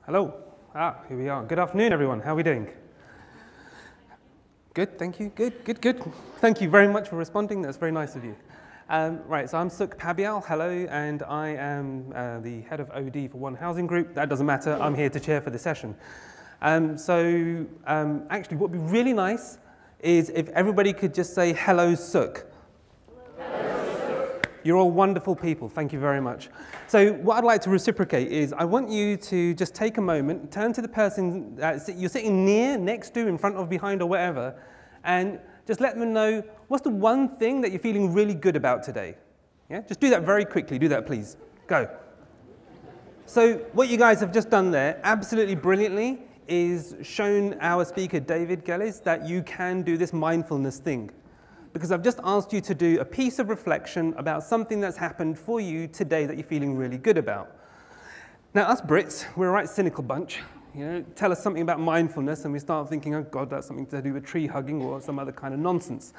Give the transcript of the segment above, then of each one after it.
Hello. Here we are. Good afternoon, everyone. How are we doing? Good, thank you. Good. Thank you very much for responding. That's very nice of you. Right, so I'm Suk Pabial. Hello, and I am the head of OD for One Housing Group. That doesn't matter. I'm here to chair for the session. Actually, what would be really nice is if everybody could just say, hello, Suk. You're all wonderful people. Thank you very much. So what I'd like to reciprocate is I want you to just take a moment, turn to the person you're sitting near, next to, in front of, behind, or wherever, and just let them know what's the one thing that you're feeling really good about today. Yeah? Just do that very quickly. Do that, please. Go. So what you guys have just done there, absolutely brilliantly, is shown our speaker, David Gelles, that you can do this mindfulness thing. Because I've just asked you to do a piece of reflection about something that's happened for you today that you're feeling really good about. Now, us Brits, we're a right cynical bunch. You know, tell us something about mindfulness, and we start thinking, oh God, that's something to do with tree hugging or some other kind of nonsense.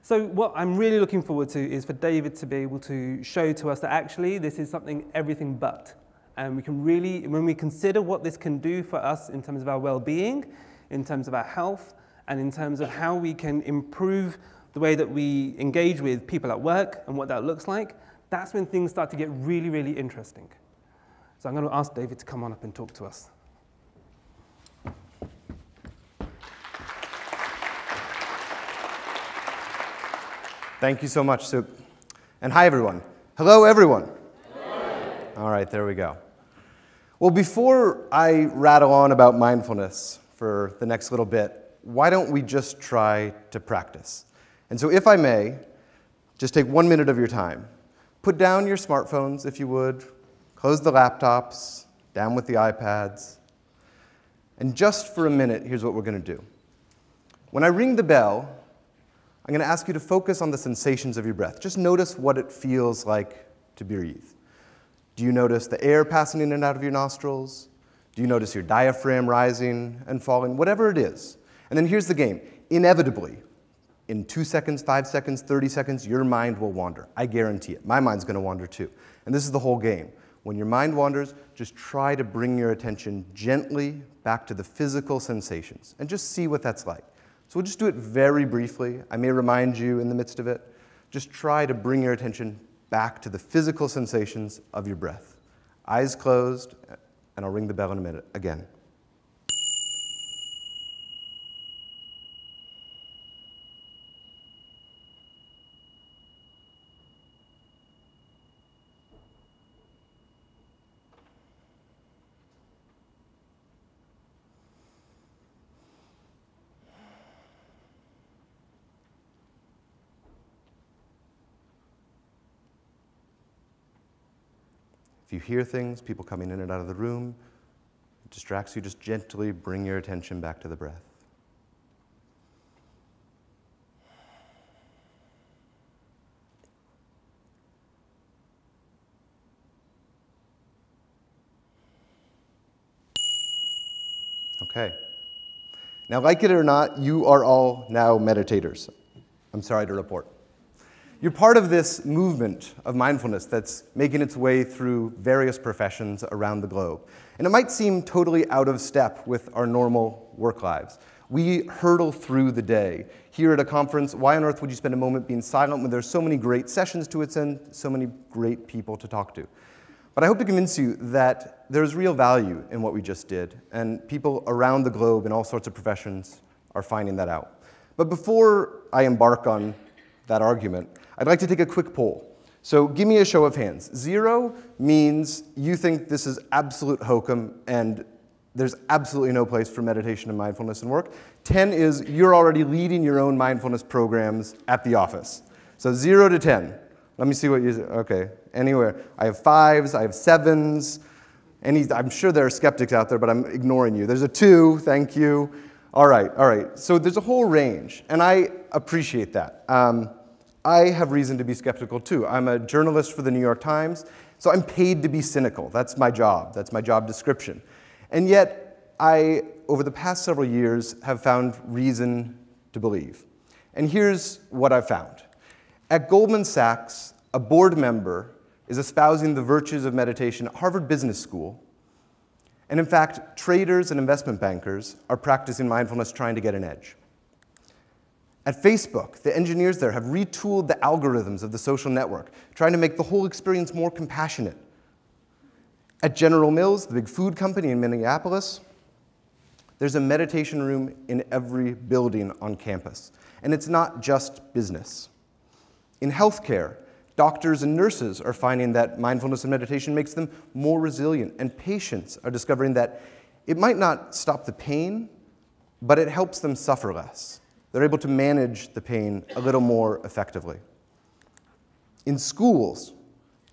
So what I'm really looking forward to is for David to be able to show to us that actually this is something everything but. And we can really, when we consider what this can do for us in terms of our well-being, in terms of our health, and in terms of how we can improve the way that we engage with people at work and what that looks like, that's when things start to get really, really interesting. So I'm going to ask David to come on up and talk to us. Thank you so much, Suk. And hi, everyone. Hello, everyone. Hello. All right, there we go. Well, before I rattle on about mindfulness for the next little bit, why don't we just try to practice? And so if I may, just take 1 minute of your time. Put down your smartphones, if you would. Close the laptops, down with the iPads. And just for a minute, here's what we're going to do. When I ring the bell, I'm going to ask you to focus on the sensations of your breath. Just notice what it feels like to breathe. Do you notice the air passing in and out of your nostrils? Do you notice your diaphragm rising and falling? Whatever it is. And then here's the game. Inevitably, in 2 seconds, 5 seconds, 30 seconds, your mind will wander. I guarantee it. My mind's going to wander too. And this is the whole game. When your mind wanders, just try to bring your attention gently back to the physical sensations and just see what that's like. So we'll just do it very briefly. I may remind you in the midst of it. Just try to bring your attention back to the physical sensations of your breath. Eyes closed, and I'll ring the bell in a minute again. If you hear things, people coming in and out of the room, it distracts you, just gently bring your attention back to the breath. Okay. Now, like it or not, you are all now meditators. I'm sorry to report. You're part of this movement of mindfulness that's making its way through various professions around the globe. And it might seem totally out of step with our normal work lives. We hurtle through the day. Here at a conference, why on earth would you spend a moment being silent when there's so many great sessions to attend, so many great people to talk to? But I hope to convince you that there's real value in what we just did, and people around the globe in all sorts of professions are finding that out. But before I embark on that argument, I'd like to take a quick poll. So give me a show of hands. 0 means you think this is absolute hokum and there's absolutely no place for meditation and mindfulness and work. 10 is you're already leading your own mindfulness programs at the office. So 0 to 10. Let me see what you, okay, anywhere. I have 5s, I have 7s. I'm sure there are skeptics out there, but I'm ignoring you. There's a 2, thank you. All right. So there's a whole range, and I appreciate that. I have reason to be skeptical too. I'm a journalist for the New York Times, so I'm paid to be cynical. That's my job. That's my job description. And yet, I, over the past several years, have found reason to believe. And here's what I've found. At Goldman Sachs, a board member is espousing the virtues of meditation at Harvard Business School, And in fact, traders and investment bankers are practicing mindfulness trying to get an edge. At Facebook, the engineers there have retooled the algorithms of the social network, trying to make the whole experience more compassionate. At General Mills, the big food company in Minneapolis, there's a meditation room in every building on campus. And it's not just business. In healthcare, doctors and nurses are finding that mindfulness and meditation makes them more resilient, and patients are discovering that it might not stop the pain, but it helps them suffer less. They're able to manage the pain a little more effectively. In schools,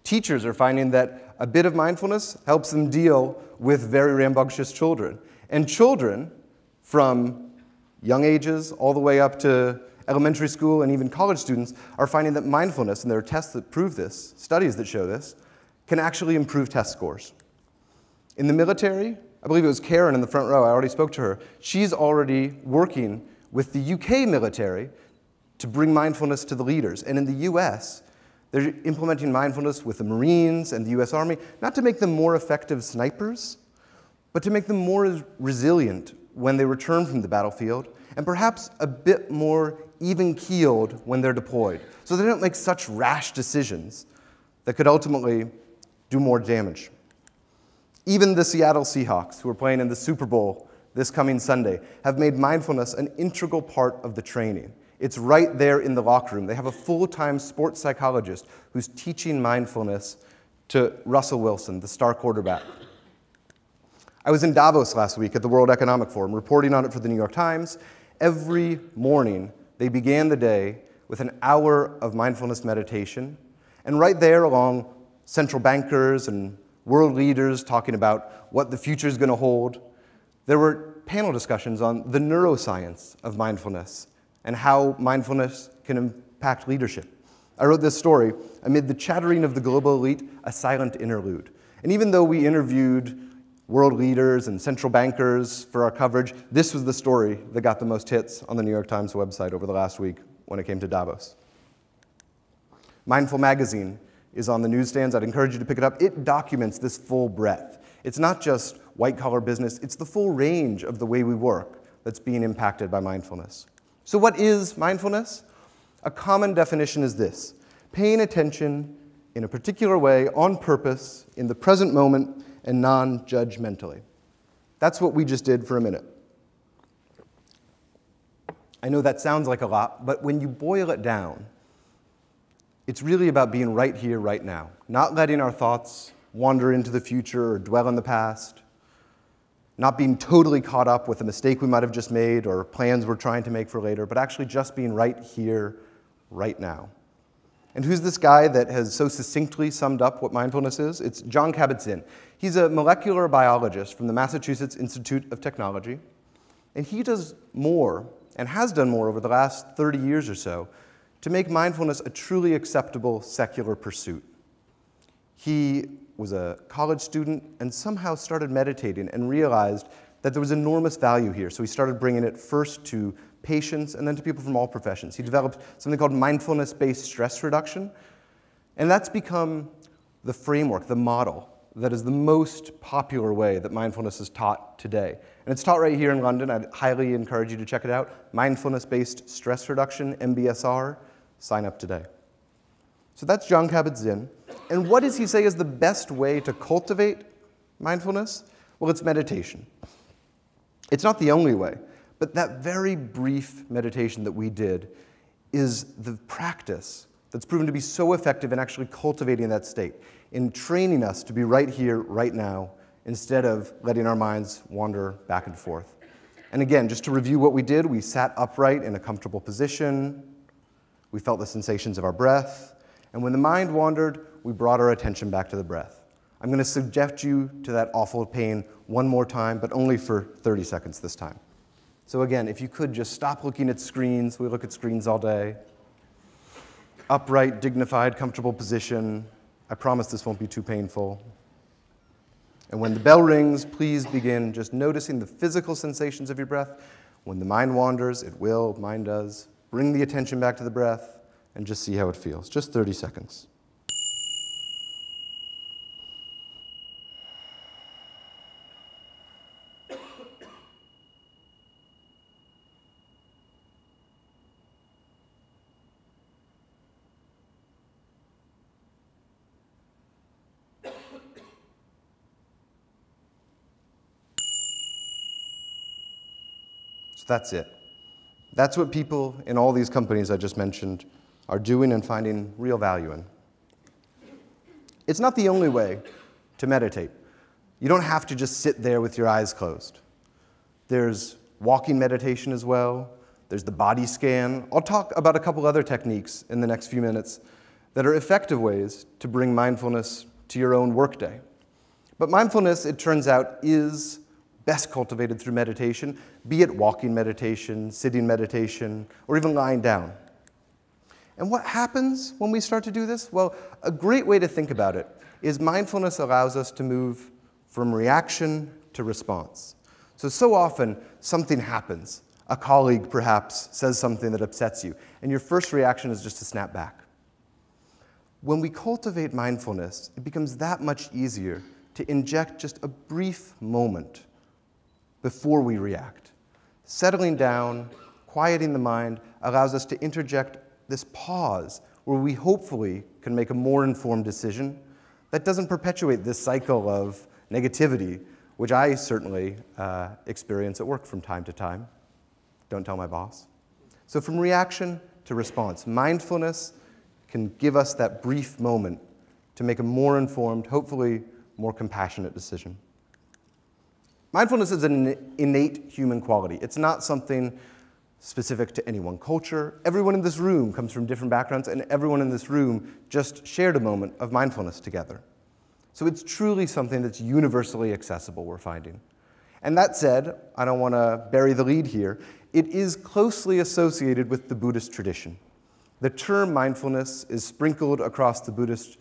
teachers are finding that a bit of mindfulness helps them deal with very rambunctious children. And children, from young ages all the way up to elementary school and even college students, are finding that mindfulness, and there are tests that prove this, studies that show this, can actually improve test scores. In the military, I believe it was Karen in the front row, I already spoke to her, she's already working with the UK military to bring mindfulness to the leaders. And in the US, they're implementing mindfulness with the Marines and the US Army, not to make them more effective snipers, but to make them more resilient when they return from the battlefield, and perhaps a bit more even-keeled when they're deployed, so they don't make such rash decisions that could ultimately do more damage. Even the Seattle Seahawks, who are playing in the Super Bowl this coming Sunday, have made mindfulness an integral part of the training. It's right there in the locker room. They have a full-time sports psychologist who's teaching mindfulness to Russell Wilson, the star quarterback. I was in Davos last week at the World Economic Forum, reporting on it for the New York Times. Every morning, they began the day with an hour of mindfulness meditation, and right there along central bankers and world leaders talking about what the future is going to hold, there were panel discussions on the neuroscience of mindfulness and how mindfulness can impact leadership. I wrote this story, amid the chattering of the global elite, a silent interlude. And even though we interviewed world leaders and central bankers for our coverage, this was the story that got the most hits on the New York Times website over the last week when it came to Davos. Mindful Magazine is on the newsstands. I'd encourage you to pick it up. It documents this full breadth. It's not just white-collar business. It's the full range of the way we work that's being impacted by mindfulness. So what is mindfulness? A common definition is this: paying attention in a particular way, on purpose, in the present moment, and non-judgmentally. That's what we just did for a minute. I know that sounds like a lot, but when you boil it down, it's really about being right here, right now, not letting our thoughts wander into the future or dwell in the past, not being totally caught up with a mistake we might have just made or plans we're trying to make for later, but actually just being right here, right now. And who's this guy that has so succinctly summed up what mindfulness is? It's Jon Kabat-Zinn. He's a molecular biologist from the Massachusetts Institute of Technology, and he does more, and has done more over the last 30 years or so, to make mindfulness a truly acceptable secular pursuit. He was a college student and somehow started meditating and realized that there was enormous value here, so he started bringing it first to patients and then to people from all professions. He developed something called mindfulness-based stress reduction, and that's become the framework, the model, that is the most popular way that mindfulness is taught today. And it's taught right here in London. I'd highly encourage you to check it out. Mindfulness-based stress reduction, MBSR. Sign up today. So that's Jon Kabat-Zinn. And what does he say is the best way to cultivate mindfulness? Well, it's meditation. It's not the only way, but that very brief meditation that we did is the practice that's proven to be so effective in actually cultivating that state, in training us to be right here, right now, instead of letting our minds wander back and forth. And again, just to review what we did, we sat upright in a comfortable position, we felt the sensations of our breath, and when the mind wandered, we brought our attention back to the breath. I'm going to subject you to that awful pain one more time, but only for 30 seconds this time. So again, if you could just stop looking at screens. We look at screens all day. Upright, dignified, comfortable position. I promise this won't be too painful. And when the bell rings, please begin just noticing the physical sensations of your breath. When the mind wanders, it will, mine does. Bring the attention back to the breath and just see how it feels. Just 30 seconds. So that's it. That's what people in all these companies I just mentioned are doing and finding real value in. It's not the only way to meditate. You don't have to just sit there with your eyes closed. There's walking meditation as well. There's the body scan. I'll talk about a couple other techniques in the next few minutes that are effective ways to bring mindfulness to your own workday. But mindfulness, it turns out, is best cultivated through meditation, be it walking meditation, sitting meditation, or even lying down. And what happens when we start to do this? Well, a great way to think about it is mindfulness allows us to move from reaction to response. So often, something happens. A colleague, perhaps, says something that upsets you, and your first reaction is just to snap back. When we cultivate mindfulness, it becomes that much easier to inject just a brief moment before we react. Settling down, quieting the mind, allows us to interject this pause where we hopefully can make a more informed decision that doesn't perpetuate this cycle of negativity, which I certainly experience at work from time to time. Don't tell my boss. So from reaction to response, mindfulness can give us that brief moment to make a more informed, hopefully more compassionate decision. Mindfulness is an innate human quality. It's not something specific to any one culture. Everyone in this room comes from different backgrounds, and everyone in this room just shared a moment of mindfulness together. So it's truly something that's universally accessible, we're finding. And that said, I don't want to bury the lead here, it is closely associated with the Buddhist tradition. The term mindfulness is sprinkled across the Buddhist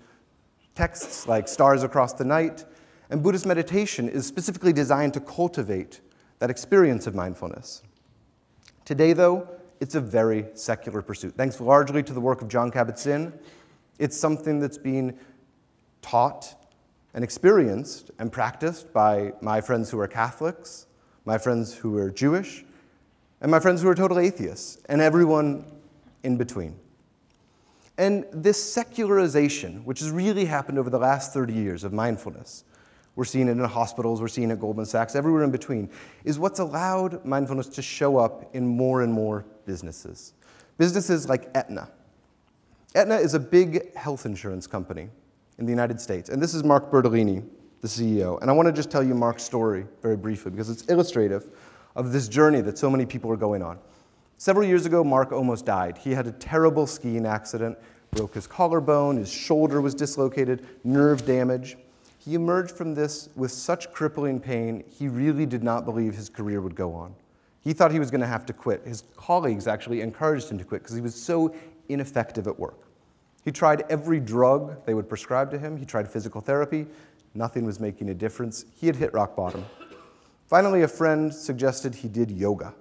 texts like stars across the night, and Buddhist meditation is specifically designed to cultivate that experience of mindfulness. Today, though, it's a very secular pursuit. Thanks largely to the work of Jon Kabat-Zinn, it's something that's being taught and experienced and practiced by my friends who are Catholics, my friends who are Jewish, and my friends who are total atheists, and everyone in between. And this secularization, which has really happened over the last 30 years of mindfulness, we're seeing it in hospitals, we're seeing it at Goldman Sachs, everywhere in between, is what's allowed mindfulness to show up in more and more businesses. Businesses like Aetna. Aetna is a big health insurance company in the United States, and this is Mark Bertolini, the CEO. And I want to just tell you Mark's story very briefly, because it's illustrative of this journey that so many people are going on. Several years ago, Mark almost died. He had a terrible skiing accident, broke his collarbone, his shoulder was dislocated, nerve damage. He emerged from this with such crippling pain, he really did not believe his career would go on. He thought he was going to have to quit. His colleagues actually encouraged him to quit because he was so ineffective at work. He tried every drug they would prescribe to him. He tried physical therapy. Nothing was making a difference. He had hit rock bottom. Finally, a friend suggested he did yoga.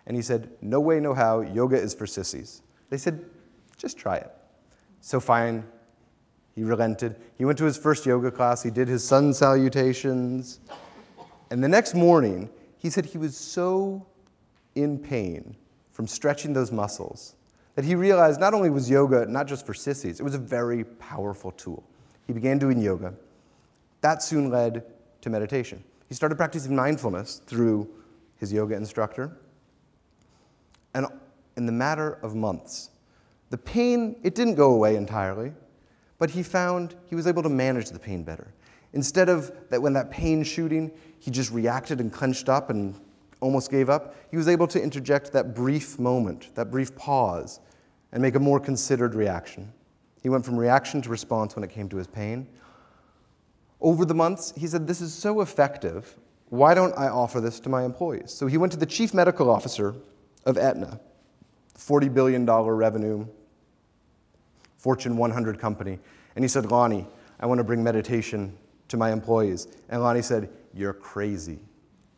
And he said, no way, no how, yoga is for sissies. They said, just try it. So fine, he relented. He went to his first yoga class. He did his sun salutations. And the next morning, he said he was so in pain from stretching those muscles that he realized not only was yoga not just for sissies, it was a very powerful tool. He began doing yoga. That soon led to meditation. He started practicing mindfulness through his yoga instructor. And in the matter of months, the pain, it didn't go away entirely, but he found he was able to manage the pain better. Instead of that when that pain shooting, he just reacted and clenched up and almost gave up, he was able to interject that brief moment, that brief pause, and make a more considered reaction. He went from reaction to response when it came to his pain. Over the months, he said, this is so effective, why don't I offer this to my employees? So he went to the chief medical officer of Aetna, $40 billion revenue, Fortune 100 company, and he said, Lonnie, I want to bring meditation to my employees. And Lonnie said, you're crazy.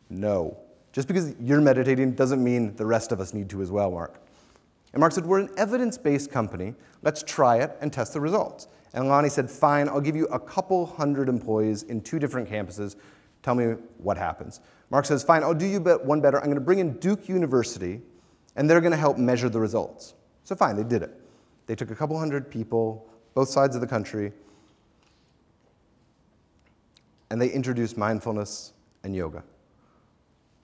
No. Just because you're meditating doesn't mean the rest of us need to as well, Mark. And Mark said, we're an evidence-based company. Let's try it and test the results. And Lonnie said, fine, I'll give you a couple hundred employees in 2 different campuses. Tell me what happens. Mark says, fine, I'll do you one better. I'm going to bring in Duke University, and they're going to help measure the results. So fine, they did it. They took a couple hundred people, both sides of the country, and they introduced mindfulness and yoga.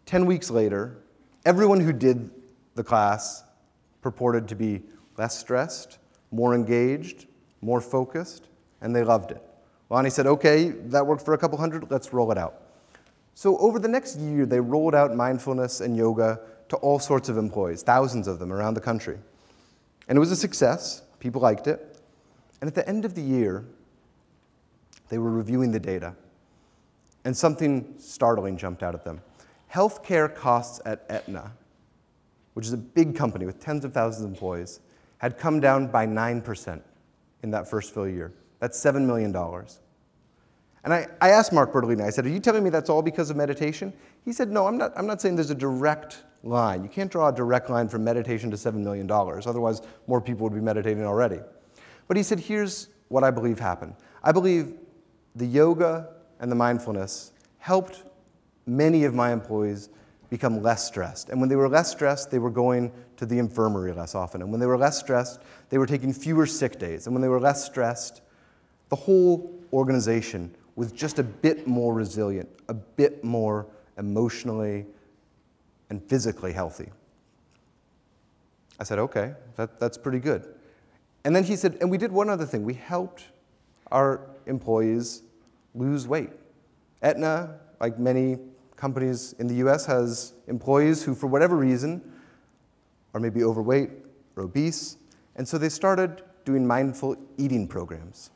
10 weeks later, Everyone who did the class purported to be less stressed, more engaged, more focused, and they loved it. Lonnie said, okay, that worked for a couple hundred, let's roll it out. So over the next year, they rolled out mindfulness and yoga to all sorts of employees, thousands of them around the country. And it was a success. People liked it. And at the end of the year, they were reviewing the data, and something startling jumped out at them. Healthcare costs at Aetna, which is a big company with tens of thousands of employees, had come down by 9% in that first full year. That's $7 million. And I asked Mark Bertolini, I said, are you telling me that's all because of meditation? He said, no, I'm not saying there's a direct line. You can't draw a direct line from meditation to $7 million. Otherwise, more people would be meditating already. But he said, here's what I believe happened. I believe the yoga and the mindfulness helped many of my employees become less stressed. And when they were less stressed, they were going to the infirmary less often. And when they were less stressed, they were taking fewer sick days. And when they were less stressed, the whole organization was just a bit more resilient, a bit more emotionally and physically healthy. I said, okay, that's pretty good. And then he said, and we did one other thing. We helped our employees lose weight. Aetna, like many companies in the US, has employees who, for whatever reason, are maybe overweight or obese, and so they started doing mindful eating programs.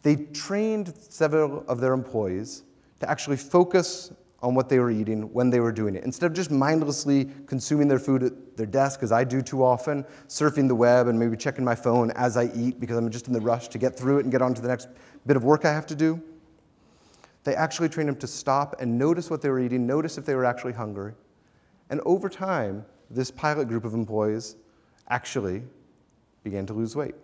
They trained several of their employees to actually focus on what they were eating when they were doing it. Instead of just mindlessly consuming their food at their desk, as I do too often, surfing the web and maybe checking my phone as I eat because I'm just in the rush to get through it and get on to the next bit of work I have to do, they actually trained them to stop and notice what they were eating, notice if they were actually hungry. And over time, this pilot group of employees actually began to lose weight.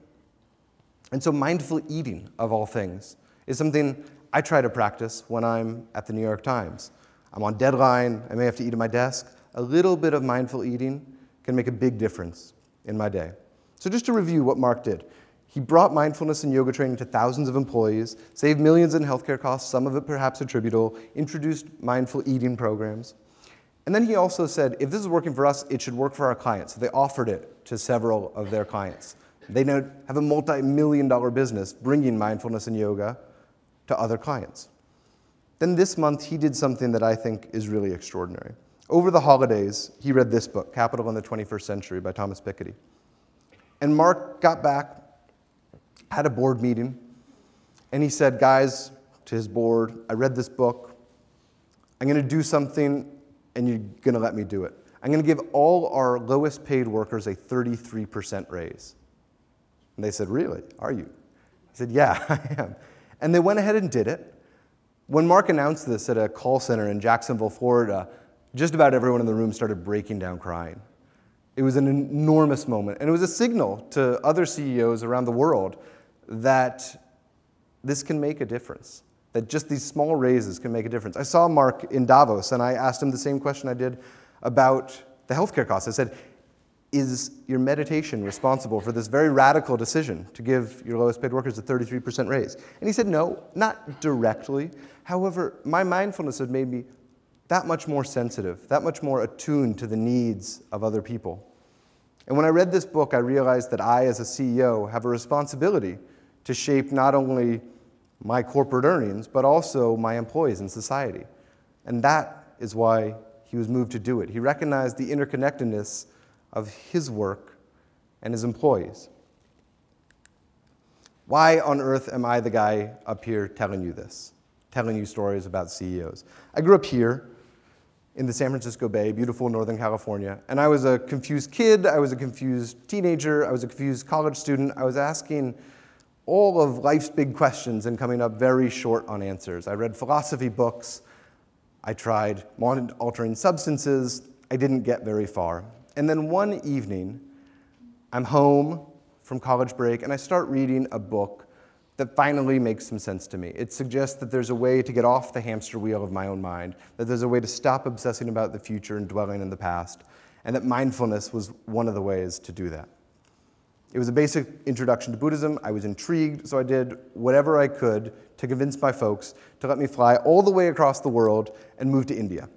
And so mindful eating, of all things, is something I try to practice when I'm at the New York Times. I'm on deadline, I may have to eat at my desk. A little bit of mindful eating can make a big difference in my day. So just to review what Mark did. He brought mindfulness and yoga training to thousands of employees, saved millions in healthcare costs, some of it perhaps attributable, introduced mindful eating programs. And then he also said, if this is working for us, it should work for our clients. So they offered it to several of their clients. They now have a multi-million-dollar business bringing mindfulness and yoga to other clients. Then this month, he did something that I think is really extraordinary. Over the holidays, he read this book, Capital in the 21st Century by Thomas Piketty. And Mark got back, had a board meeting, and he said, guys, to his board, I read this book. I'm going to do something, and you're going to let me do it. I'm going to give all our lowest paid workers a 33% raise. And they said, really? Are you? He said, yeah, I am. And they went ahead and did it. When Mark announced this at a call center in Jacksonville, Florida, just about everyone in the room started breaking down crying. It was an enormous moment, and it was a signal to other CEOs around the world that this can make a difference, that just these small raises can make a difference. I saw Mark in Davos, and I asked him the same question I did about the healthcare costs. I said, is your meditation responsible for this very radical decision to give your lowest paid workers a 33% raise? And he said, no, not directly. However, my mindfulness has made me that much more sensitive, that much more attuned to the needs of other people. And when I read this book, I realized that I, as a CEO, have a responsibility to shape not only my corporate earnings, but also my employees in society. And that is why he was moved to do it. He recognized the interconnectedness of his work and his employees. Why on earth am I the guy up here telling you this, telling you stories about CEOs? I grew up here in the San Francisco Bay, beautiful Northern California, and I was a confused kid, I was a confused teenager, I was a confused college student. I was asking all of life's big questions and coming up very short on answers. I read philosophy books, I tried mind-altering substances, I didn't get very far. And then one evening, I'm home from college break, and I start reading a book that finally makes some sense to me. It suggests that there's a way to get off the hamster wheel of my own mind, that there's a way to stop obsessing about the future and dwelling in the past, and that mindfulness was one of the ways to do that. It was a basic introduction to Buddhism. I was intrigued, so I did whatever I could to convince my folks to let me fly all the way across the world and move to India.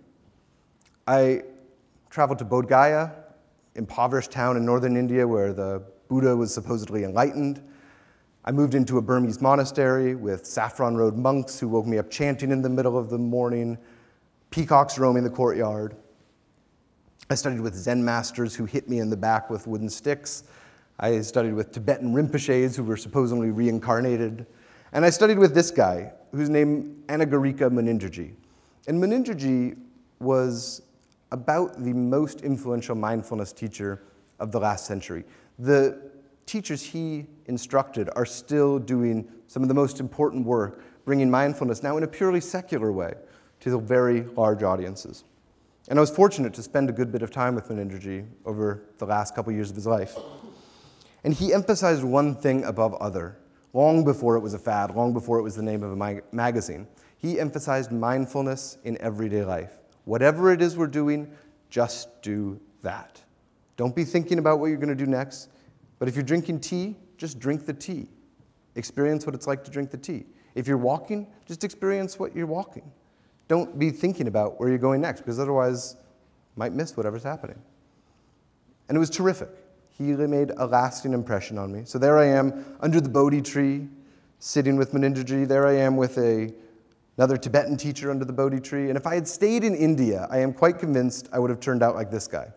I traveled to Bodh Gaya, impoverished town in northern India where the Buddha was supposedly enlightened. I moved into a Burmese monastery with saffron robed monks who woke me up chanting in the middle of the morning, peacocks roaming the courtyard. I studied with Zen masters who hit me in the back with wooden sticks. I studied with Tibetan Rinpoches who were supposedly reincarnated. And I studied with this guy, whose name Anagarika Munindraji. And Munindraji was about the most influential mindfulness teacher of the last century. The teachers he instructed are still doing some of the most important work, bringing mindfulness now in a purely secular way to the very large audiences. And I was fortunate to spend a good bit of time with Munindraji over the last couple years of his life. And he emphasized one thing above other, long before it was a fad, long before it was the name of a magazine. He emphasized mindfulness in everyday life. Whatever it is we're doing, just do that. Don't be thinking about what you're going to do next, but if you're drinking tea, just drink the tea. Experience what it's like to drink the tea. If you're walking, just experience what you're walking. Don't be thinking about where you're going next, because otherwise you might miss whatever's happening. And it was terrific. He really made a lasting impression on me. So there I am under the Bodhi tree, sitting with Munindraji. There I am with another Tibetan teacher under the Bodhi tree. And if I had stayed in India, I am quite convinced I would have turned out like this guy.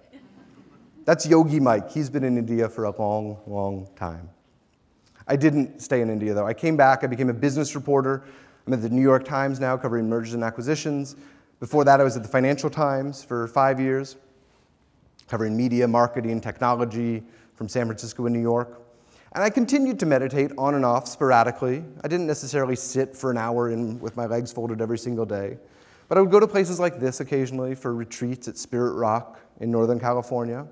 That's Yogi Mike. He's been in India for a long, long time. I didn't stay in India, though. I came back. I became a business reporter. I'm at the New York Times now, covering mergers and acquisitions. Before that, I was at the Financial Times for 5 years, covering media, marketing, technology from San Francisco and New York. And I continued to meditate on and off sporadically. I didn't necessarily sit for an hour with my legs folded every single day. But I would go to places like this occasionally for retreats at Spirit Rock in Northern California.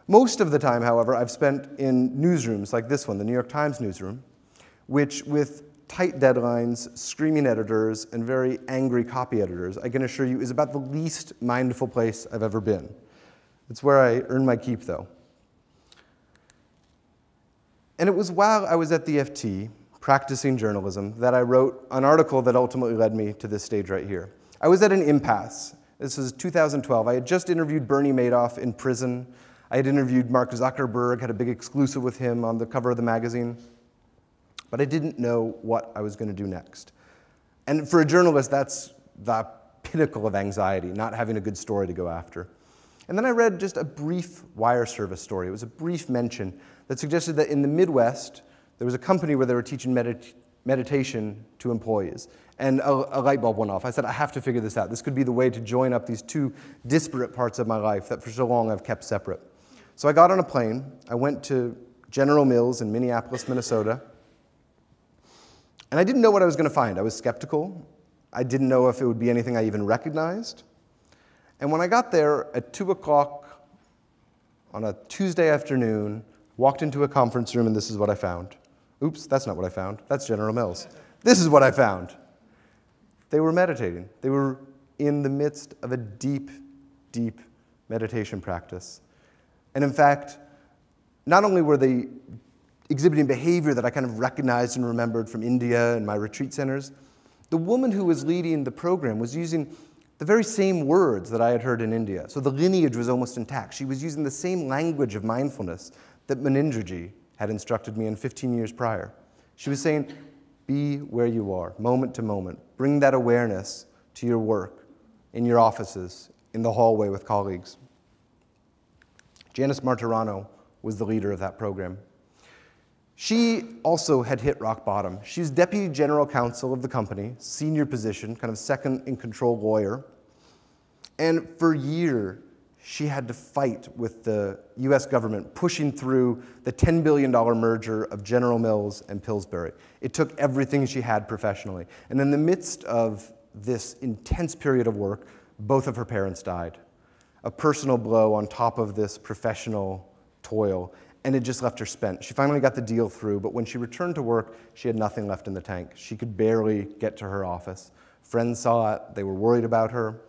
Most of the time, however, I've spent in newsrooms like this one, the New York Times newsroom, which with tight deadlines, screaming editors, and very angry copy editors, I can assure you is about the least mindful place I've ever been. It's where I earn my keep, though. And it was while I was at the FT, practicing journalism, that I wrote an article that ultimately led me to this stage right here. I was at an impasse. This was 2012. I had just interviewed Bernie Madoff in prison. I had interviewed Mark Zuckerberg, had a big exclusive with him on the cover of the magazine. But I didn't know what I was going to do next. And for a journalist, that's the pinnacle of anxiety, not having a good story to go after. And then I read just a brief wire service story. It was a brief mention that suggested that in the Midwest, there was a company where they were teaching meditation to employees. And a light bulb went off. I said, I have to figure this out. This could be the way to join up these two disparate parts of my life that for so long I've kept separate. So I got on a plane. I went to General Mills in Minneapolis, Minnesota. And I didn't know what I was going to find. I was skeptical. I didn't know if it would be anything I even recognized. And when I got there at 2 o'clock on a Tuesday afternoon, walked into a conference room, and this is what I found. Oops, that's not what I found. That's General Mills. This is what I found. They were meditating. They were in the midst of a deep, deep meditation practice. And in fact, not only were they exhibiting behavior that I kind of recognized and remembered from India and my retreat centers, the woman who was leading the program was using the very same words that I had heard in India. So the lineage was almost intact. She was using the same language of mindfulness that Munindraji had instructed me in 15 years prior. She was saying, be where you are, moment to moment. Bring that awareness to your work, in your offices, in the hallway with colleagues. Janice Martirano was the leader of that program. She also had hit rock bottom. She's deputy general counsel of the company, senior position, kind of second-in-control lawyer. And for a year, she had to fight with the US government, pushing through the $10 billion merger of General Mills and Pillsbury. It took everything she had professionally. And in the midst of this intense period of work, both of her parents died. A personal blow on top of this professional toil. And it just left her spent. She finally got the deal through, but when she returned to work, she had nothing left in the tank. She could barely get to her office. Friends saw it. They were worried about her.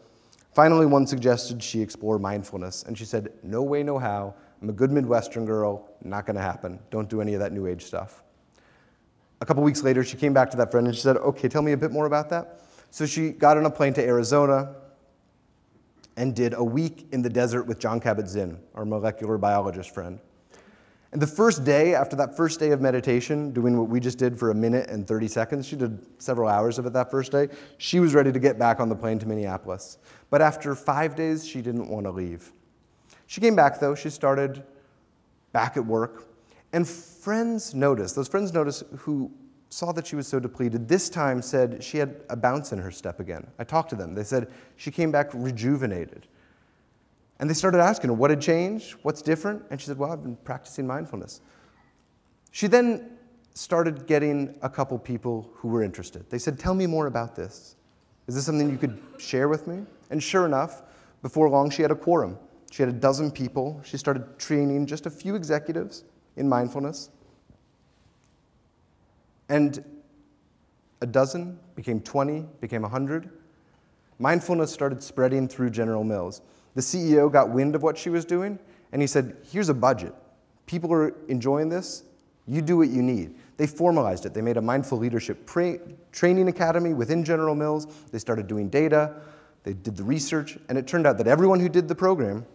Finally, one suggested she explore mindfulness, and she said, no way, no how. I'm a good Midwestern girl. Not going to happen. Don't do any of that New Age stuff. A couple weeks later, she came back to that friend, and she said, okay, tell me a bit more about that. So she got on a plane to Arizona, and did a week in the desert with Jon Kabat-Zinn, our molecular biologist friend. And the first day, after that first day of meditation, doing what we just did for 1 minute and 30 seconds, she did several hours of it that first day, she was ready to get back on the plane to Minneapolis. But after 5 days, she didn't want to leave. She came back, though. She started back at work. And friends noticed, those friends noticed who saw that she was so depleted, this time said she had a bounce in her step again. I talked to them. They said she came back rejuvenated. And they started asking her, what had changed? What's different? And she said, well, I've been practicing mindfulness. She then started getting a couple people who were interested. They said, tell me more about this. Is this something you could share with me? And sure enough, before long, she had a quorum. She had 12 people. She started training just a few executives in mindfulness. And a dozen became 20, became 100. Mindfulness started spreading through General Mills. The CEO got wind of what she was doing, and he said, here's a budget. People are enjoying this. You do what you need. They formalized it. They made a mindful leadership training academy within General Mills. They started doing data. They did the research, and it turned out that everyone who did the program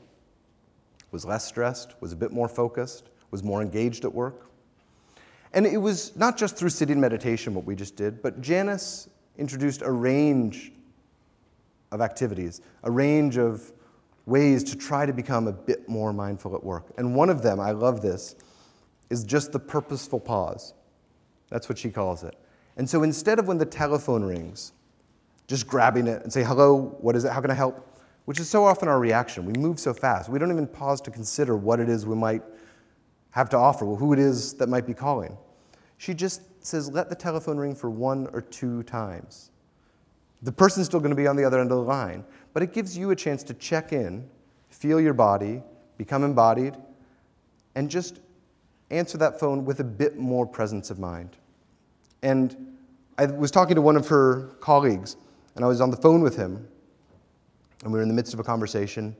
was less stressed, was a bit more focused, was more engaged at work. And it was not just through sitting meditation, what we just did, but Janice introduced a range of activities, a range of ways to try to become a bit more mindful at work. And one of them, I love this, is just the purposeful pause. That's what she calls it. And so instead of when the telephone rings, just grabbing it and say, hello, what is it, how can I help? Which is so often our reaction. We move so fast. We don't even pause to consider what it is we might have to offer, who it is that might be calling. She just says, let the telephone ring for 1 or 2 times. The person's still going to be on the other end of the line, but it gives you a chance to check in, feel your body, become embodied, and just answer that phone with a bit more presence of mind. And I was talking to one of her colleagues, and I was on the phone with him, and we were in the midst of a conversation.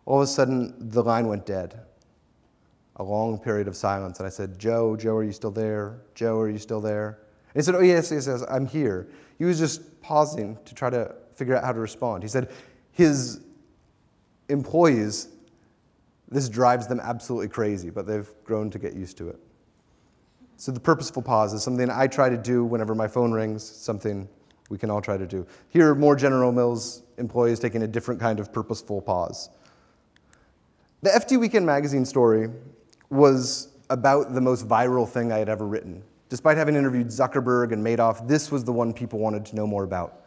All of a sudden, the line went dead. A long period of silence, and I said, Joe, are you still there? Joe, are you still there? And he said, oh, yes, I'm here. He was just pausing to try to figure out how to respond. He said his employees, this drives them absolutely crazy, but they've grown to get used to it. So the purposeful pause is something I try to do whenever my phone rings, something we can all try to do. Here are more General Mills employees taking a different kind of purposeful pause. The FT Weekend magazine story was about the most viral thing I had ever written. Despite having interviewed Zuckerberg and Madoff, this was the one people wanted to know more about.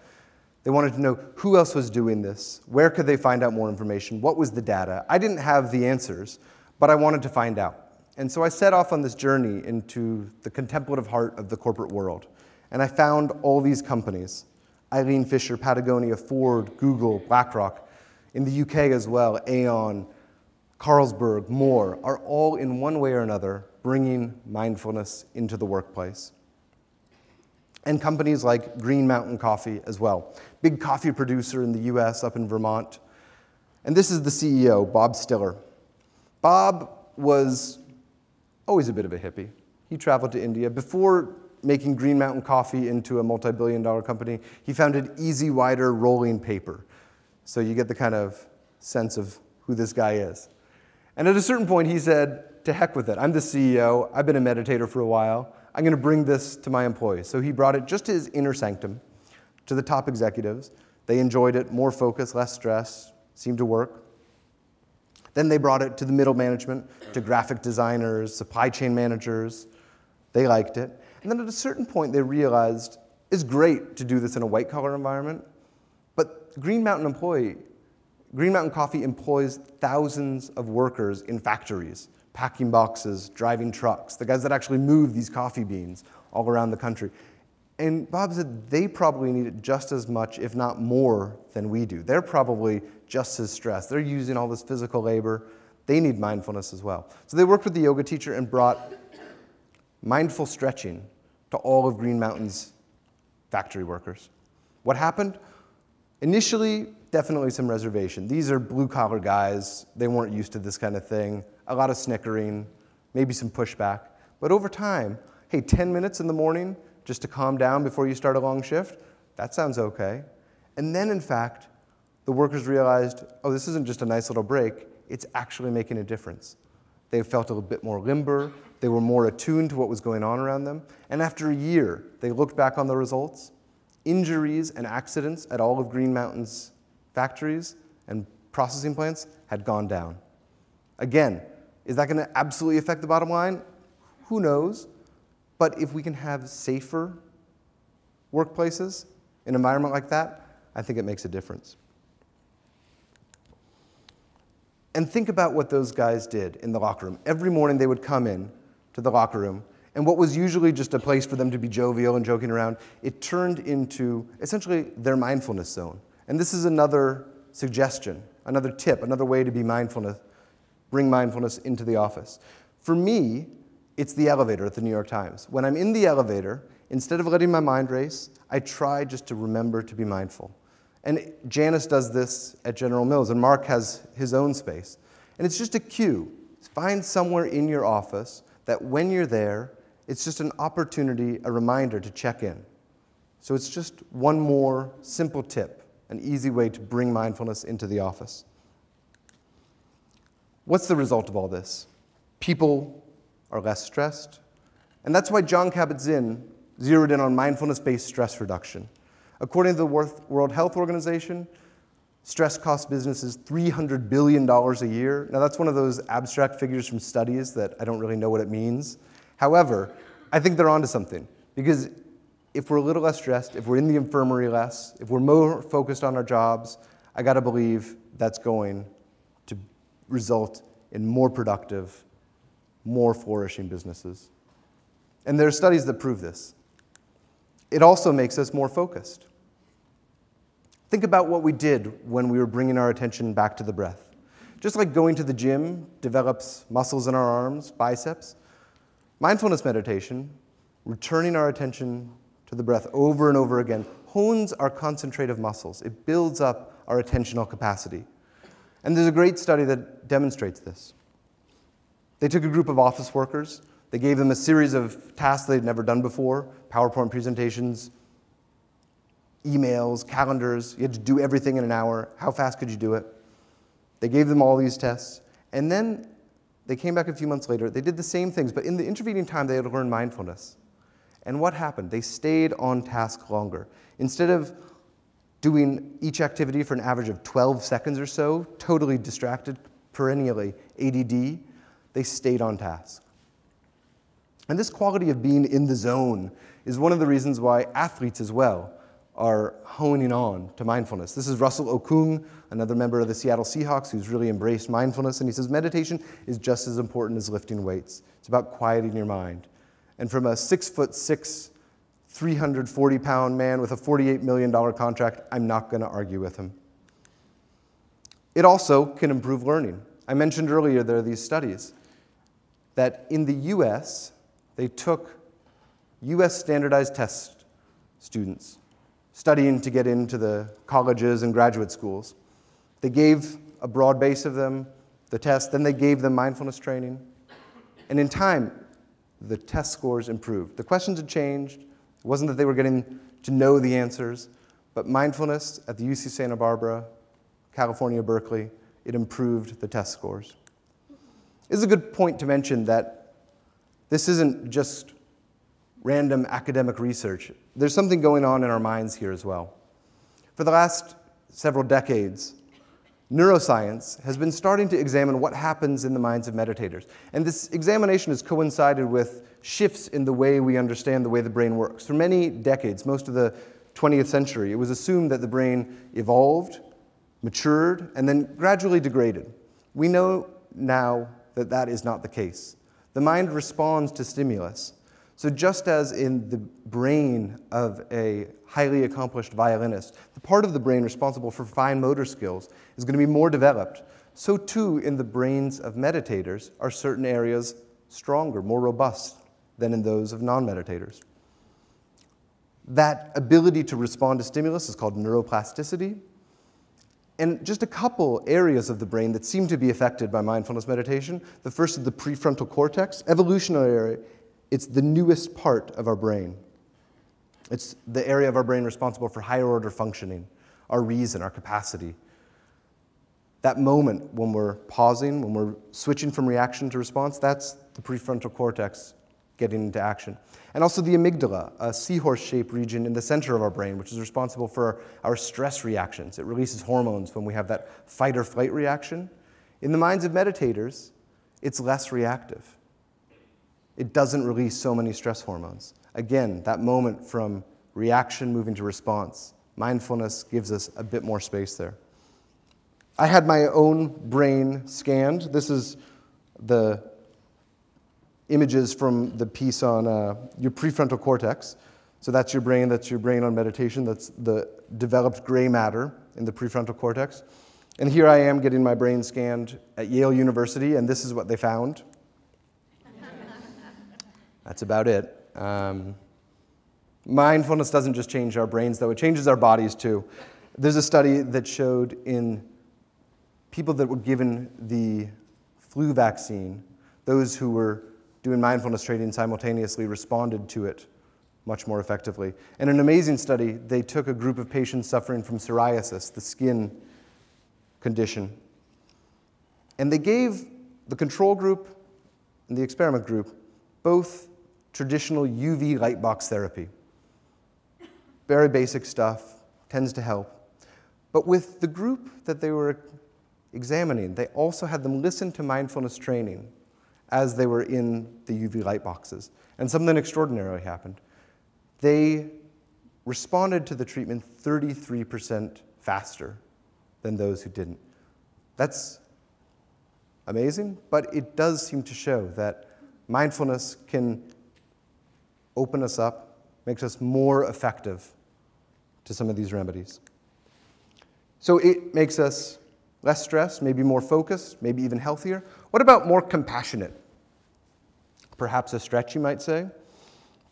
They wanted to know who else was doing this, where could they find out more information, what was the data. I didn't have the answers, but I wanted to find out. And so I set off on this journey into the contemplative heart of the corporate world. And I found all these companies, Eileen Fisher, Patagonia, Ford, Google, BlackRock, in the UK as well, Aon, Carlsberg, more, are all in one way or another bringing mindfulness into the workplace. And companies like Green Mountain Coffee as well, big coffee producer in the US up in Vermont. And this is the CEO, Bob Stiller. Bob was always a bit of a hippie. He traveled to India. Before making Green Mountain Coffee into a multi-billion-dollar company, he founded Easy Wider Rolling Paper. So you get the kind of sense of who this guy is. And at a certain point, he said, to heck with it. I'm the CEO. I've been a meditator for a while. I'm going to bring this to my employees. So he brought it just to his inner sanctum, to the top executives. They enjoyed it, more focus, less stress, seemed to work. Then they brought it to the middle management, to graphic designers, supply chain managers. They liked it. And then at a certain point, they realized it's great to do this in a white-collar environment, but Green Mountain Coffee employs thousands of workers in factories, packing boxes, driving trucks, the guys that actually move these coffee beans all around the country. And Bob said they probably need it just as much, if not more, than we do. They're probably just as stressed. They're using all this physical labor. They need mindfulness as well. So they worked with the yoga teacher and brought mindful stretching to all of Green Mountain's factory workers. What happened? Initially, definitely some reservation. These are blue-collar guys. They weren't used to this kind of thing. A lot of snickering, maybe some pushback. But over time, hey, 10 minutes in the morning just to calm down before you start a long shift, that sounds okay. And then, in fact, the workers realized, oh, this isn't just a nice little break, it's actually making a difference. They felt a little bit more limber, they were more attuned to what was going on around them, and after a year, they looked back on the results. Injuries and accidents at all of Green Mountain's factories and processing plants had gone down. Again, is that going to absolutely affect the bottom line? Who knows? But if we can have safer workplaces, an environment like that, I think it makes a difference. And think about what those guys did in the locker room. Every morning they would come in to the locker room, and what was usually just a place for them to be jovial and joking around, it turned into essentially their mindfulness zone. And this is another suggestion, another tip, another way to be mindfulness, bring mindfulness into the office. For me, it's the elevator at the New York Times. When I'm in the elevator, instead of letting my mind race, I try just to remember to be mindful. And Janice does this at General Mills, and Mark has his own space. And it's just a cue. Find somewhere in your office that when you're there, it's just an opportunity, a reminder to check in. So it's just one more simple tip, an easy way to bring mindfulness into the office. What's the result of all this? People are less stressed. And that's why Jon Kabat-Zinn zeroed in on mindfulness-based stress reduction. According to the World Health Organization, stress costs businesses $300 billion a year. Now, that's one of those abstract figures from studies that I don't really know what it means. However, I think they're onto something, because if we're a little less stressed, if we're in the infirmary less, if we're more focused on our jobs, I gotta believe that's going to result in more productive, more flourishing businesses. And there are studies that prove this. It also makes us more focused. Think about what we did when we were bringing our attention back to the breath. Just like going to the gym develops muscles in our arms, biceps, mindfulness meditation, returning our attention to the breath over and over again, hones our concentrative muscles. It builds up our attentional capacity. And there's a great study that demonstrates this. They took a group of office workers. They gave them a series of tasks they'd never done before, PowerPoint presentations, emails, calendars. You had to do everything in an hour. How fast could you do it? They gave them all these tests. And then they came back a few months later. They did the same things, but in the intervening time, they had learned mindfulness. And what happened? They stayed on task longer. Instead of doing each activity for an average of 12 seconds or so, totally distracted, perennially ADD, they stayed on task. And this quality of being in the zone is one of the reasons why athletes as well are honing on to mindfulness. This is Russell Okung, another member of the Seattle Seahawks, who's really embraced mindfulness, and he says meditation is just as important as lifting weights. It's about quieting your mind. And from a 6'6", 340-pound man with a $48 million contract, I'm not going to argue with him. It also can improve learning. I mentioned earlier there are these studies that in the US, they took US standardized test students studying to get into the colleges and graduate schools. They gave a broad base of them the test, then they gave them mindfulness training. And in time, the test scores improved. The questions had changed. It wasn't that they were getting to know the answers, but mindfulness at the UC Santa Barbara, California, Berkeley, it improved the test scores. This is a good point to mention that this isn't just random academic research. There's something going on in our minds here as well. For the last several decades, neuroscience has been starting to examine what happens in the minds of meditators. And this examination has coincided with shifts in the way we understand the way the brain works. For many decades, most of the 20th century, it was assumed that the brain evolved, matured, and then gradually degraded. We know now that that is not the case. The mind responds to stimulus. So just as in the brain of a highly accomplished violinist, the part of the brain responsible for fine motor skills is going to be more developed, so too in the brains of meditators are certain areas stronger, more robust than in those of non-meditators. That ability to respond to stimulus is called neuroplasticity. And just a couple areas of the brain that seem to be affected by mindfulness meditation. The first is the prefrontal cortex. Evolutionary, it's the newest part of our brain. It's the area of our brain responsible for higher order functioning, our reason, our capacity That moment when we're pausing, when we're switching from reaction to response, that's the prefrontal cortex getting into action. And also the amygdala, a seahorse-shaped region in the center of our brain, which is responsible for our stress reactions. It releases hormones when we have that fight or flight reaction. In the minds of meditators, it's less reactive. It doesn't release so many stress hormones. Again, that moment from reaction moving to response. Mindfulness gives us a bit more space there. I had my own brain scanned. This is the images from the piece on your prefrontal cortex. So that's your brain on meditation. That's the developed gray matter in the prefrontal cortex. And here I am getting my brain scanned at Yale University, and this is what they found. That's about it. Mindfulness doesn't just change our brains, though. It changes our bodies, too. There's a study that showed in people that were given the flu vaccine, those who were doing mindfulness training simultaneously responded to it much more effectively. In an amazing study, they took a group of patients suffering from psoriasis, the skin condition, and they gave the control group and the experiment group both traditional UV light box therapy. Very basic stuff, tends to help. But with the group that they were examining, they also had them listen to mindfulness training as they were in the UV light boxes. And something extraordinary happened. They responded to the treatment 33% faster than those who didn't. That's amazing, but it does seem to show that mindfulness can open us up, makes us more effective to some of these remedies. So it makes us less stressed, maybe more focused, maybe even healthier. What about more compassionate? Perhaps a stretch, you might say.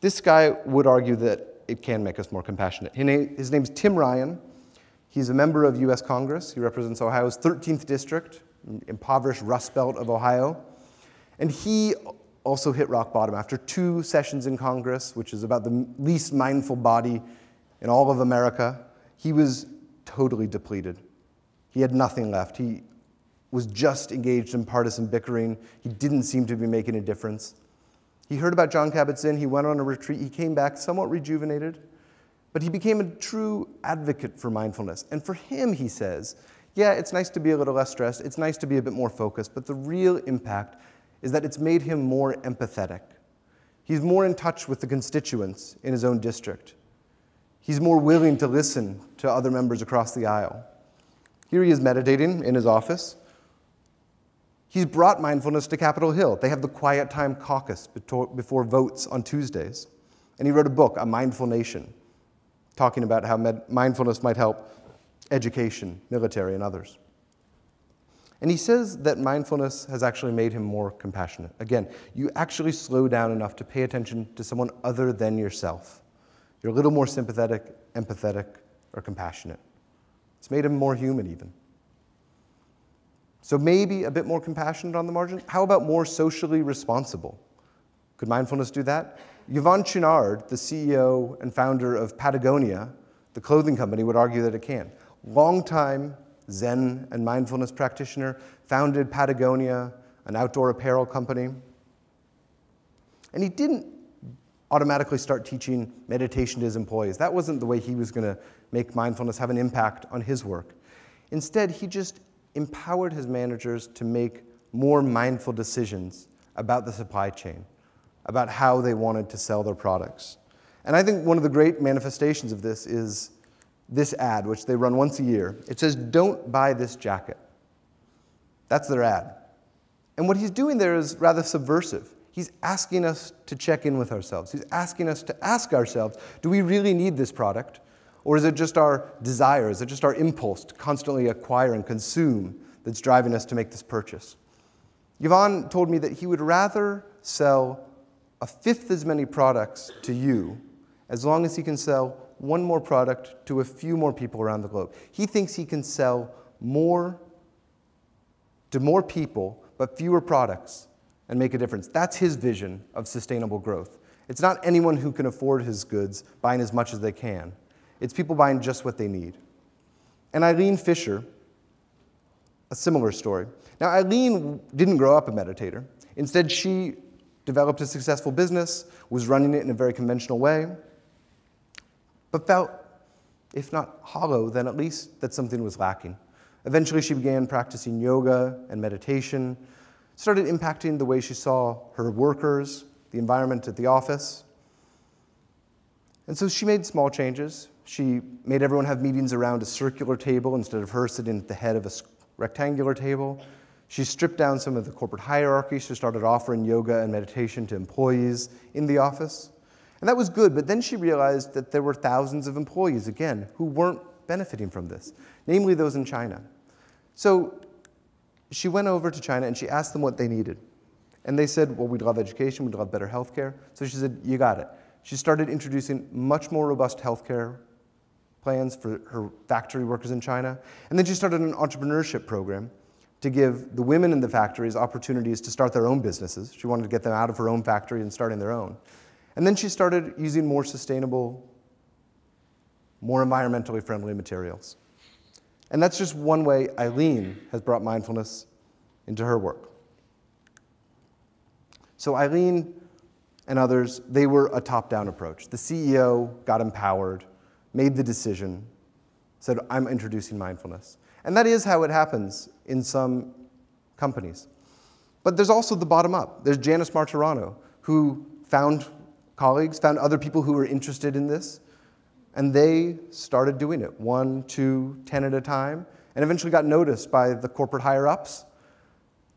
This guy would argue that it can make us more compassionate. His name's Tim Ryan. He's a member of U.S. Congress. He represents Ohio's 13th district, impoverished Rust Belt of Ohio. And he also hit rock bottom after 2 sessions in Congress, which is about the least mindful body in all of America. He was totally depleted. He had nothing left. He was just engaged in partisan bickering. He didn't seem to be making a difference. He heard about Jon Kabat-Zinn. He went on a retreat. He came back somewhat rejuvenated, but he became a true advocate for mindfulness. And for him, he says, yeah, it's nice to be a little less stressed. It's nice to be a bit more focused, but the real impact is that it's made him more empathetic. He's more in touch with the constituents in his own district. He's more willing to listen to other members across the aisle. Here he is meditating in his office. He's brought mindfulness to Capitol Hill. They have the Quiet Time Caucus before votes on Tuesdays. And he wrote a book, A Mindful Nation, talking about how mindfulness might help education, military, and others. And he says that mindfulness has actually made him more compassionate. Again, you actually slow down enough to pay attention to someone other than yourself. You're a little more sympathetic, empathetic, or compassionate. It's made him more human, even. So maybe a bit more compassionate on the margin. How about more socially responsible? Could mindfulness do that? Yvon Chouinard, the CEO and founder of Patagonia, the clothing company, would argue that it can. Longtime Zen and mindfulness practitioner, founded Patagonia, an outdoor apparel company. And he didn't automatically start teaching meditation to his employees. That wasn't the way he was going to make mindfulness have an impact on his work. Instead, he just empowered his managers to make more mindful decisions about the supply chain, about how they wanted to sell their products. And I think one of the great manifestations of this is this ad, which they run once a year. It says, "Don't buy this jacket." That's their ad. And what he's doing there is rather subversive. He's asking us to check in with ourselves. He's asking us to ask ourselves, do we really need this product? Or is it just our desire? Is it just our impulse to constantly acquire and consume that's driving us to make this purchase? Yvon told me that he would rather sell 1/5 as many products to you as long as he can sell one more product to a few more people around the globe. He thinks he can sell more to more people, but fewer products, and make a difference. That's his vision of sustainable growth. It's not anyone who can afford his goods buying as much as they can. It's people buying just what they need. And Eileen Fisher, a similar story. Now, Eileen didn't grow up a meditator. Instead, she developed a successful business, was running it in a very conventional way, but felt, if not hollow, then at least that something was lacking. Eventually, she began practicing yoga and meditation, started impacting the way she saw her workers, the environment at the office. And so she made small changes. She made everyone have meetings around a circular table instead of her sitting at the head of a rectangular table. She stripped down some of the corporate hierarchy. She started offering yoga and meditation to employees in the office. And that was good, but then she realized that there were thousands of employees, again, who weren't benefiting from this, namely those in China. So she went over to China and she asked them what they needed. And they said, well, we'd love education, we'd love better healthcare. So she said, you got it. She started introducing much more robust healthcare plans for her factory workers in China. And then she started an entrepreneurship program to give the women in the factories opportunities to start their own businesses. She wanted to get them out of her own factory and starting their own. And then she started using more sustainable, more environmentally friendly materials. And that's just one way Eileen has brought mindfulness into her work. So Eileen and others, they were a top-down approach. The CEO got empowered, made the decision, said, I'm introducing mindfulness. And that is how it happens in some companies. But there's also the bottom up. There's Janice Martirano, who found colleagues, found other people who were interested in this, and they started doing it, 1, 2, 10 at a time, and eventually got noticed by the corporate higher-ups,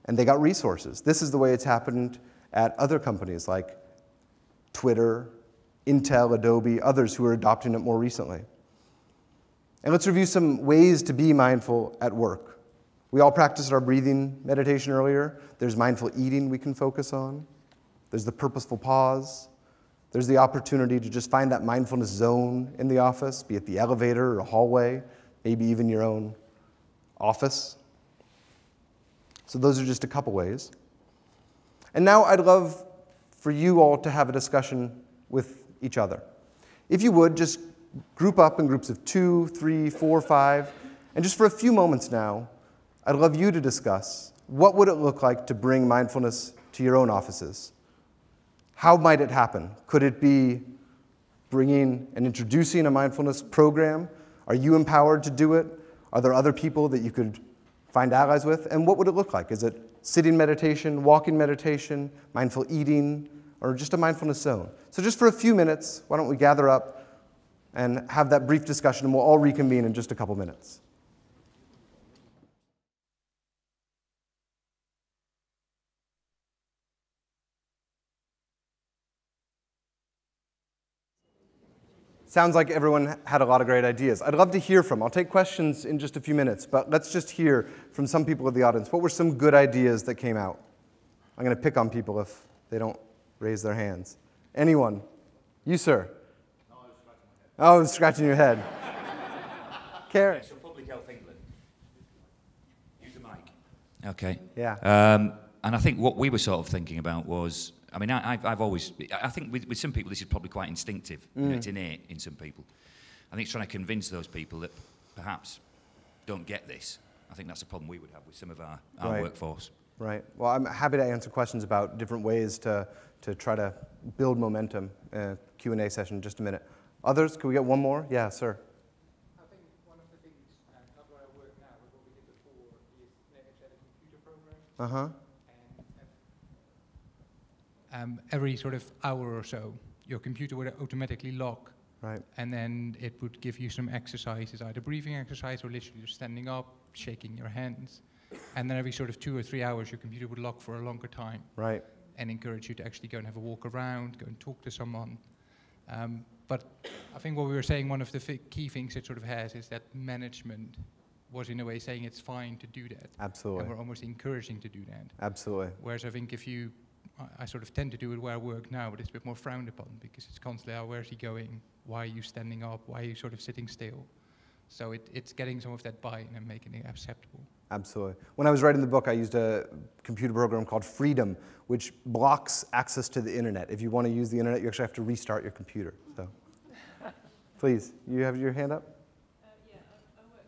and they got resources. This is the way it's happened at other companies like Twitter, Intel, Adobe, others who are adopting it more recently. And let's review some ways to be mindful at work. We all practiced our breathing meditation earlier. There's mindful eating we can focus on. There's the purposeful pause. There's the opportunity to just find that mindfulness zone in the office, be it the elevator or a hallway, maybe even your own office. So those are just a couple ways. And now I'd love for you all to have a discussion with each other. If you would, just group up in groups of 2, 3, 4, 5, and just for a few moments now, I'd love you to discuss what would it look like to bring mindfulness to your own offices. How might it happen? Could it be bringing and introducing a mindfulness program? Are you empowered to do it? Are there other people that you could find allies with? And what would it look like? Is it sitting meditation, walking meditation, mindful eating, or just a mindfulness zone? So just for a few minutes, why don't we gather up and have that brief discussion, and we'll all reconvene in just a couple minutes. Sounds like everyone had a lot of great ideas. I'd love to hear from. I'll take questions in just a few minutes, but let's just hear from some people in the audience. What were some good ideas that came out? I'm going to pick on people if they don't raise their hands. Anyone? You, sir? No, I was scratching my head. Oh, I was scratching your head. Karen? So Public Health England. Use the mic. Okay. Yeah. And I think what we were sort of thinking about was, I mean, I've always, I think with some people this is probably quite instinctive. You know, it's innate in some people. I think it's trying to convince those people that perhaps don't get this. I think that's a problem we would have with some of our Right. workforce. Right. Well, I'm happy to answer questions about different ways to try to build momentum. Q&A session in just a minute. Others, can we get one more? Yeah, sir. I think one of the things, not where I work now, but what we did before, is energetic computer programs. Uh-huh. And every sort of hour or so, your computer would automatically lock. Right. And then it would give you some exercises, either breathing exercise or literally just standing up, shaking your hands. And then every sort of 2 or 3 hours, your computer would lock for a longer time. Right. And encourage you to actually go and have a walk around, go and talk to someone. But I think what we were saying, one of the key things it sort of has is that management was in a way saying it's fine to do that. Absolutely. And we're almost encouraging to do that. Absolutely. Whereas I think if you, I sort of tend to do it where I work now, but it's a bit more frowned upon because it's constantly, oh, where's he going? Why are you standing up? Why are you sort of sitting still? So it's getting some of that buy-in and making it acceptable. Absolutely. When I was writing the book, I used a computer program called Freedom, which blocks access to the internet. If you want to use the internet, you actually have to restart your computer. So, please, you have your hand up? Yeah, I work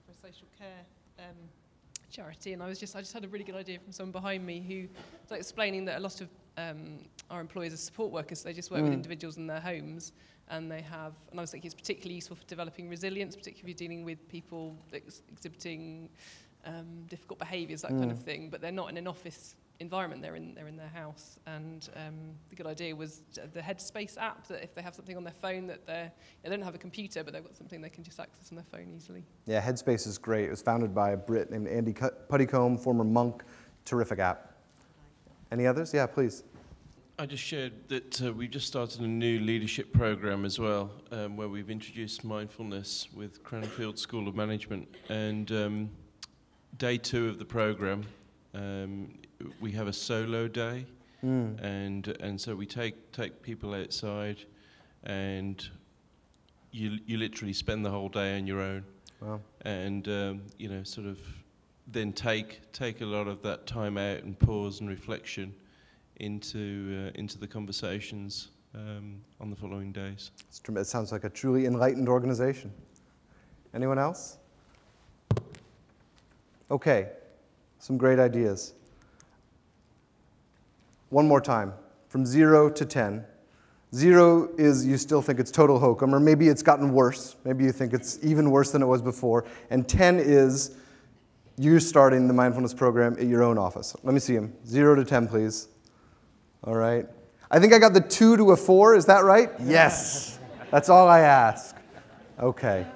for social care charity, and I just had a really good idea from someone behind me who was like explaining that a lot of our employees are support workers. So they just work with individuals in their homes, and I was thinking it's particularly useful for developing resilience, particularly dealing with people exhibiting difficult behaviours, that kind of thing. But they're not in an office environment; they're in their house. And the good idea was the Headspace app. That if they have something on their phone that they don't have a computer, but they've got something they can just access on their phone easily. Yeah, Headspace is great. It was founded by a Brit named Andy Puttycombe, former monk. Terrific app. Any others? Yeah, please. I just shared that we've just started a new leadership program as well, where we've introduced mindfulness with Cranfield School of Management. And day 2 of the program, we have a solo day, and so we take people outside, and you literally spend the whole day on your own. Wow. And you know, sort of then take a lot of that time out and pause and reflection into the conversations on the following days. It sounds like a truly enlightened organization. Anyone else? Okay, some great ideas. One more time, from 0 to 10. 0 is you still think it's total hokum, or maybe it's gotten worse. Maybe you think it's even worse than it was before. And 10 is you starting the mindfulness program at your own office. Let me see them. 0 to 10, please. All right. I think I got the 2 to a 4. Is that right? Yes. That's all I ask. Okay.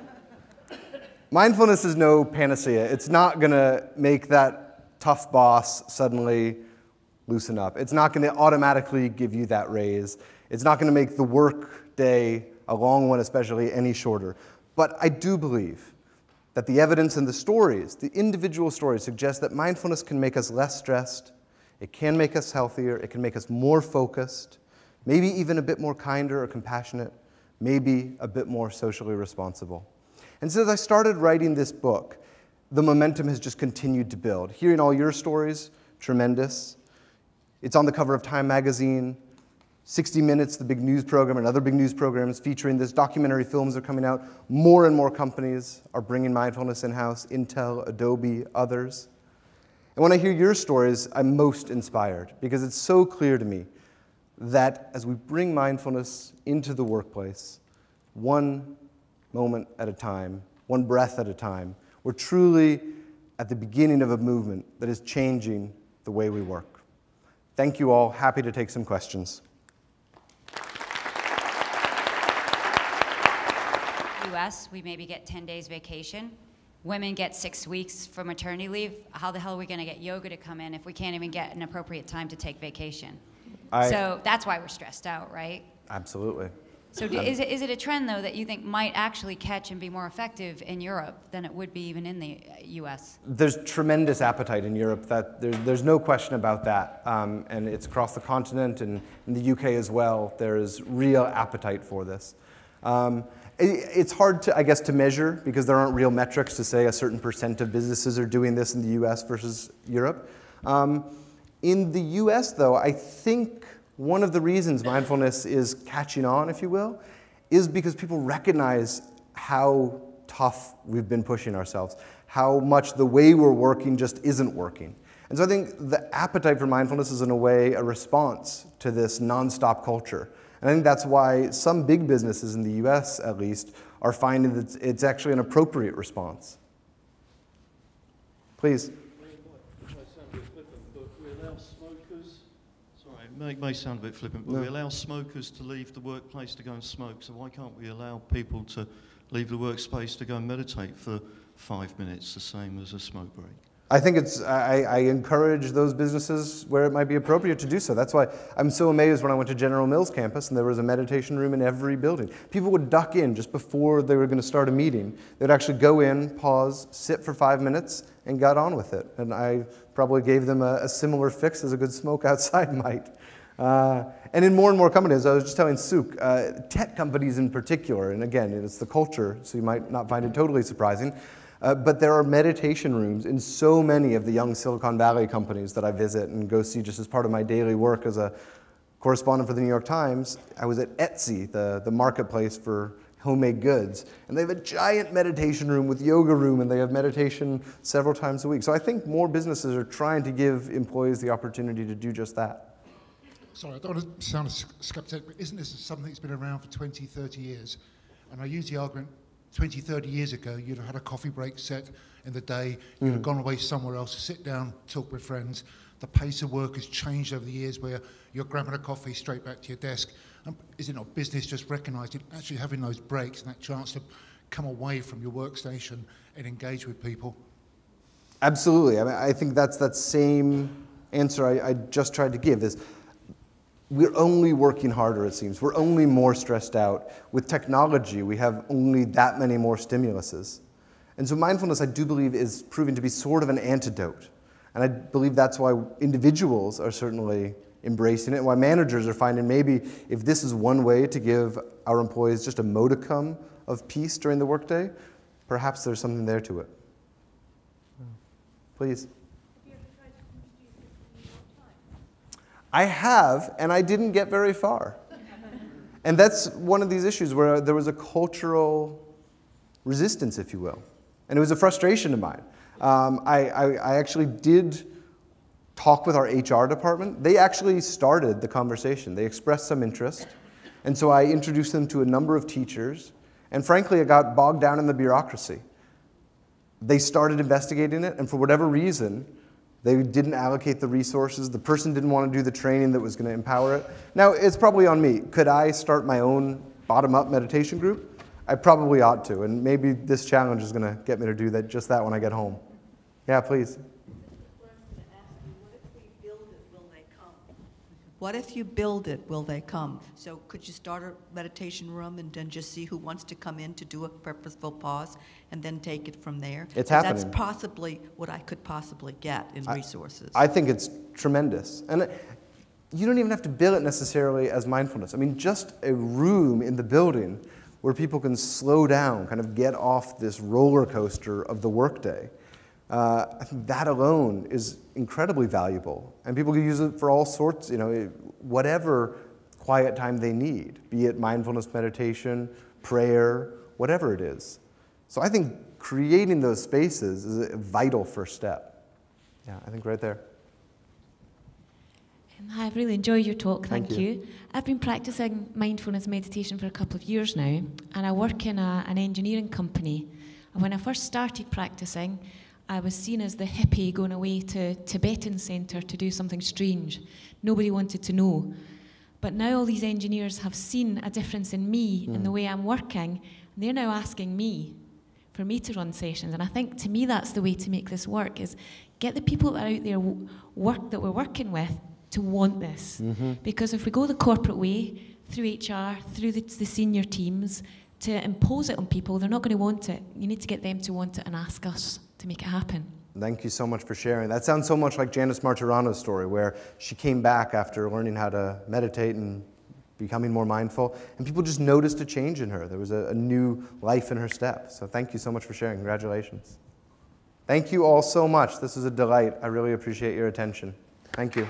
Mindfulness is no panacea. It's not going to make that tough boss suddenly loosen up. It's not going to automatically give you that raise. It's not going to make the work day, a long one especially, any shorter. But I do believe that the evidence and the stories, the individual stories, suggest that mindfulness can make us less stressed. It can make us healthier. It can make us more focused, maybe even a bit more kinder or compassionate, maybe a bit more socially responsible. And since I started writing this book, the momentum has just continued to build. Hearing all your stories, tremendous. It's on the cover of Time magazine. 60 Minutes, the big news program, and other big news programs featuring this. Documentary films are coming out. More and more companies are bringing mindfulness in-house, Intel, Adobe, others. And when I hear your stories, I'm most inspired because it's so clear to me that as we bring mindfulness into the workplace, one moment at a time, one breath at a time, we're truly at the beginning of a movement that is changing the way we work. Thank you all. Happy to take some questions. US, we maybe get 10 days vacation. Women get 6 weeks for maternity leave. How the hell are we going to get yoga to come in if we can't even get an appropriate time to take vacation? So that's why we're stressed out, right? Absolutely. So is it a trend, though, that you think might actually catch and be more effective in Europe than it would be even in the US? There's tremendous appetite in Europe. There's no question about that. And it's across the continent and in the UK as well. There's real appetite for this. It's hard to, I guess, to measure because there aren't real metrics to say a certain % of businesses are doing this in the US versus Europe. In the US, though, I think one of the reasons mindfulness is catching on, if you will, is because people recognize how tough we've been pushing ourselves, how much the way we're working just isn't working. And so I think the appetite for mindfulness is, in a way, a response to this nonstop culture. And I think that's why some big businesses in the US, at least, are finding that it's actually an appropriate response. Please. It may sound a bit flippant, but we allow smokers to leave the workplace to go and smoke, so why can't we allow people to leave the workspace to go and meditate for 5 minutes, the same as a smoke break? I think I encourage those businesses where it might be appropriate to do so. That's why I'm so amazed when I went to General Mills campus and there was a meditation room in every building. People would duck in just before they were going to start a meeting. They'd actually go in, pause, sit for 5 minutes, and got on with it. And I probably gave them a similar fix as a good smoke outside might. And in more and more companies, I was just telling Suk, tech companies in particular, and again, it's the culture, so you might not find it totally surprising, but there are meditation rooms in so many of the young Silicon Valley companies that I visit and go see just as part of my daily work as a correspondent for the New York Times. I was at Etsy, the marketplace for homemade goods. And they have a giant meditation room with yoga room, and they have meditation several times a week. So I think more businesses are trying to give employees the opportunity to do just that. Sorry, I don't want to sound a skeptic, but isn't this something that's been around for 20, 30 years? And I use the argument, 20, 30 years ago, you'd have had a coffee break set in the day, you'd have gone away somewhere else to sit down, talk with friends. The pace of work has changed over the years where you're grabbing a coffee straight back to your desk. Is it not business just recognising actually having those breaks and that chance to come away from your workstation and engage with people? Absolutely. I mean, I think that's that same answer I just tried to give is we're only working harder, it seems. We're only more stressed out. With technology, we have only that many more stimuluses. And so mindfulness, I do believe, is proving to be sort of an antidote. And I believe that's why individuals are certainly embracing it, and why managers are finding maybe if this is one way to give our employees just a modicum of peace during the workday, perhaps there's something there to it. Please. I have, and I didn't get very far. And that's one of these issues where there was a cultural resistance, if you will. And it was a frustration of mine. I actually did talk with our HR department. They actually started the conversation. They expressed some interest. And so I introduced them to a number of teachers. And frankly, it got bogged down in the bureaucracy. They started investigating it, and for whatever reason, they didn't allocate the resources. The person didn't want to do the training that was going to empower it. Now, it's probably on me. Could I start my own bottom-up meditation group? I probably ought to, and maybe this challenge is going to get me to do that, just that when I get home. Yeah, please. What if you build it, will they come? So could you start a meditation room and then just see who wants to come in to do a purposeful pause and then take it from there? It's happening. That's possibly what I could possibly get in resources. I think it's tremendous. And you don't even have to bill it necessarily as mindfulness. I mean, just a room in the building where people can slow down, kind of get off this roller coaster of the workday. I think that alone is incredibly valuable. And people can use it for all sorts, whatever quiet time they need, be it mindfulness meditation, prayer, whatever it is. So I think creating those spaces is a vital first step. Yeah, I think right there. I've really enjoyed your talk, thank you. you. I've been practicing mindfulness meditation for a couple of years now, and I work in an engineering company. And when I first started practicing, I was seen as the hippie going away to Tibetan centre to do something strange. Nobody wanted to know. But now all these engineers have seen a difference in me, in the way I'm working, and they're now asking me for me to run sessions. And I think, to me, that's the way to make this work, is get the people that are out there that we're working with to want this. Because if we go the corporate way, through HR, through the senior teams, to impose it on people, they're not going to want it. You need to get them to want it and ask us to make it happen. Thank you so much for sharing. That sounds so much like Janice Martirano's story, where she came back after learning how to meditate and becoming more mindful, and people just noticed a change in her. There was a new life in her step. So thank you so much for sharing. Congratulations. Thank you all so much. This was a delight. I really appreciate your attention. Thank you.